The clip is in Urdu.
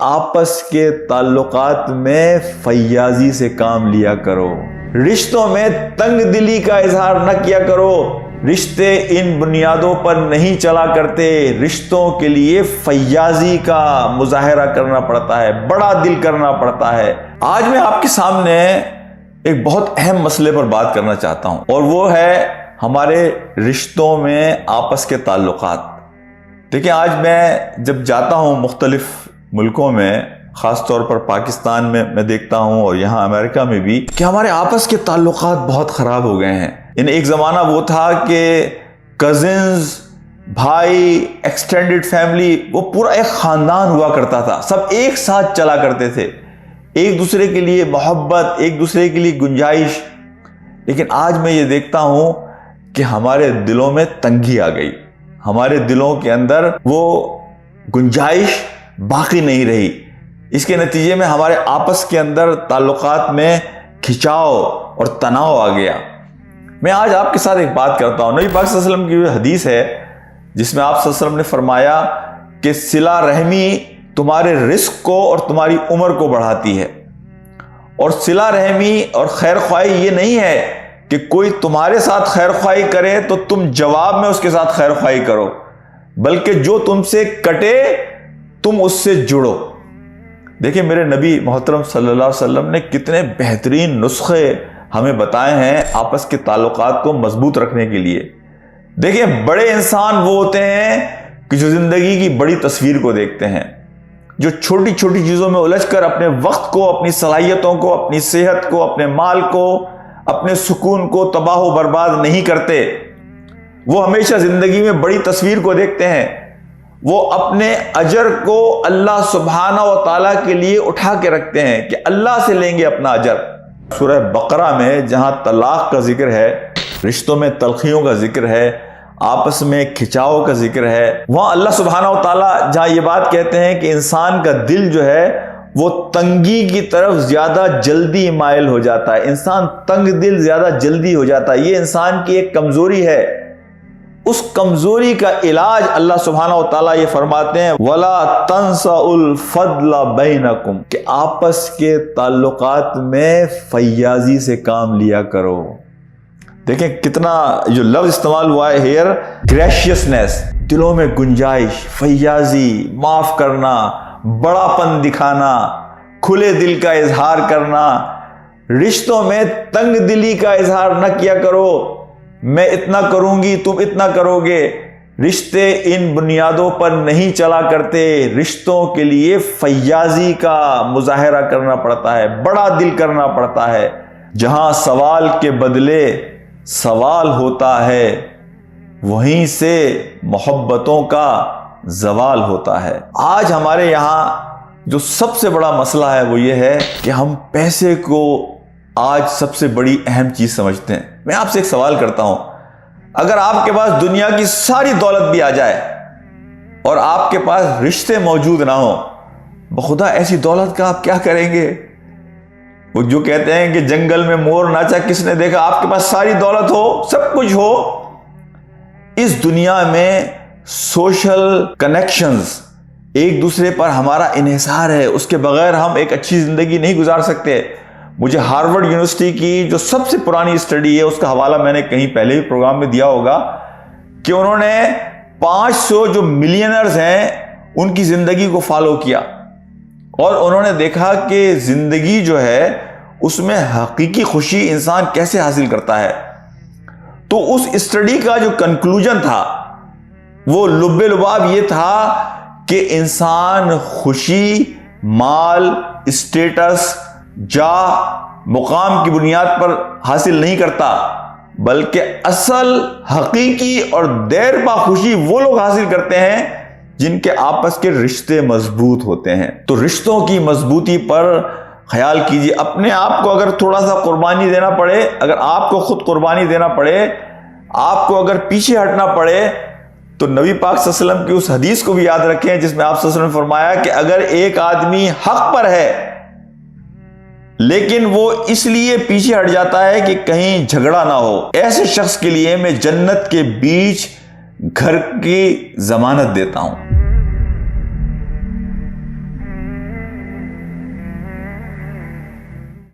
آپس کے تعلقات میں فیاضی سے کام لیا کرو، رشتوں میں تنگ دلی کا اظہار نہ کیا کرو۔ رشتے ان بنیادوں پر نہیں چلا کرتے، رشتوں کے لیے فیاضی کا مظاہرہ کرنا پڑتا ہے، بڑا دل کرنا پڑتا ہے۔ آج میں آپ کے سامنے ایک بہت اہم مسئلے پر بات کرنا چاہتا ہوں، اور وہ ہے ہمارے رشتوں میں آپس کے تعلقات۔ دیکھیں، آج میں جب جاتا ہوں مختلف ملکوں میں، خاص طور پر پاکستان میں دیکھتا ہوں، اور یہاں امریکہ میں بھی، کہ ہمارے آپس کے تعلقات بہت خراب ہو گئے ہیں۔ ایک زمانہ وہ تھا کہ کزنز، بھائی، ایکسٹینڈڈ فیملی، وہ پورا ایک خاندان ہوا کرتا تھا، سب ایک ساتھ چلا کرتے تھے، ایک دوسرے کے لیے محبت، ایک دوسرے کے لیے گنجائش۔ لیکن آج میں یہ دیکھتا ہوں کہ ہمارے دلوں میں تنگی آ گئی، ہمارے دلوں کے اندر وہ گنجائش باقی نہیں رہی۔ اس کے نتیجے میں ہمارے آپس کے اندر تعلقات میں کھچاؤ اور تناؤ آ گیا۔ میں آج آپ کے ساتھ ایک بات کرتا ہوں۔ نبی پاک صلی اللہ علیہ وسلم کی حدیث ہے جس میں آپ صلی اللہ علیہ وسلم نے فرمایا کہ صلہ رحمی تمہارے رزق کو اور تمہاری عمر کو بڑھاتی ہے، اور صلہ رحمی اور خیر خواہی یہ نہیں ہے کہ کوئی تمہارے ساتھ خیر خواہی کرے تو تم جواب میں اس کے ساتھ خیر خواہی کرو، بلکہ جو تم سے کٹے تم اس سے جڑو۔ دیکھیں، میرے نبی محترم صلی اللہ علیہ وسلم نے کتنے بہترین نسخے ہمیں بتائے ہیں آپس کے تعلقات کو مضبوط رکھنے کے لیے۔ دیکھیں، بڑے انسان وہ ہوتے ہیں کہ جو زندگی کی بڑی تصویر کو دیکھتے ہیں، جو چھوٹی چھوٹی چیزوں میں الجھ کر اپنے وقت کو، اپنی صلاحیتوں کو، اپنی صحت کو، اپنے مال کو، اپنے سکون کو تباہ و برباد نہیں کرتے۔ وہ ہمیشہ زندگی میں بڑی تصویر کو دیکھتے ہیں، وہ اپنے اجر کو اللہ سبحانہ و تعالیٰ کے لیے اٹھا کے رکھتے ہیں کہ اللہ سے لیں گے اپنا اجر۔ سورہ بقرہ میں جہاں طلاق کا ذکر ہے، رشتوں میں تلخیوں کا ذکر ہے، آپس میں کھچاؤ کا ذکر ہے، وہاں اللہ سبحانہ و تعالیٰ جہاں یہ بات کہتے ہیں کہ انسان کا دل جو ہے وہ تنگی کی طرف زیادہ جلدی مائل ہو جاتا ہے، انسان تنگ دل زیادہ جلدی ہو جاتا ہے، یہ انسان کی ایک کمزوری ہے۔ اس کمزوری کا علاج اللہ سبحانہ و تعالیٰ یہ فرماتے ہیں وَلَا تَنْسَعُوا الْفَضْلَ بَيْنَكُمْ، کہ آپس کے تعلقات میں فیاضی سے کام لیا کرو۔ دیکھیں کتنا جو لفظ استعمال ہوا ہے ہیئر، گریشیسنس، دلوں میں گنجائش، فیاضی، معاف کرنا، بڑا پن دکھانا، کھلے دل کا اظہار کرنا۔ رشتوں میں تنگ دلی کا اظہار نہ کیا کرو، میں اتنا کروں گی تم اتنا کرو گے۔ رشتے ان بنیادوں پر نہیں چلا کرتے، رشتوں کے لیے فیاضی کا مظاہرہ کرنا پڑتا ہے، بڑا دل کرنا پڑتا ہے۔ جہاں سوال کے بدلے سوال ہوتا ہے، وہیں سے محبتوں کا زوال ہوتا ہے۔ آج ہمارے یہاں جو سب سے بڑا مسئلہ ہے وہ یہ ہے کہ ہم پیسے کو آج سب سے بڑی اہم چیز سمجھتے ہیں۔ میں آپ سے ایک سوال کرتا ہوں، اگر آپ کے پاس دنیا کی ساری دولت بھی آ جائے اور آپ کے پاس رشتے موجود نہ ہوں، بخدا ایسی دولت کا آپ کیا کریں گے؟ وہ جو کہتے ہیں کہ جنگل میں مور ناچا کس نے دیکھا، آپ کے پاس ساری دولت ہو، سب کچھ ہو، اس دنیا میں سوشل کنیکشنز، ایک دوسرے پر ہمارا انحصار ہے، اس کے بغیر ہم ایک اچھی زندگی نہیں گزار سکتے۔ مجھے ہارورڈ یونیورسٹی کی جو سب سے پرانی اسٹڈی ہے اس کا حوالہ میں نے کہیں پہلے بھی پروگرام میں دیا ہوگا کہ انہوں نے 500 جو ملینرز ہیں ان کی زندگی کو فالو کیا، اور انہوں نے دیکھا کہ زندگی جو ہے اس میں حقیقی خوشی انسان کیسے حاصل کرتا ہے۔ تو اس اسٹڈی کا جو کنکلوژن تھا وہ لب لباب یہ تھا کہ انسان خوشی مال، اسٹیٹس، جاہ، مقام کی بنیاد پر حاصل نہیں کرتا، بلکہ اصل حقیقی اور دیرپا خوشی وہ لوگ حاصل کرتے ہیں جن کے آپس کے رشتے مضبوط ہوتے ہیں۔ تو رشتوں کی مضبوطی پر خیال کیجیے۔ اپنے آپ کو اگر تھوڑا سا قربانی دینا پڑے، اگر آپ کو خود قربانی دینا پڑے، آپ کو اگر پیچھے ہٹنا پڑے، تو نبی پاک صلی اللہ علیہ وسلم کی اس حدیث کو بھی یاد رکھیں جس میں آپ صلی اللہ علیہ وسلم نے فرمایا کہ اگر ایک آدمی حق پر ہے لیکن وہ اس لیے پیچھے ہٹ جاتا ہے کہ کہیں جھگڑا نہ ہو، ایسے شخص کے لیے میں جنت کے بیچ گھر کی ضمانت دیتا ہوں۔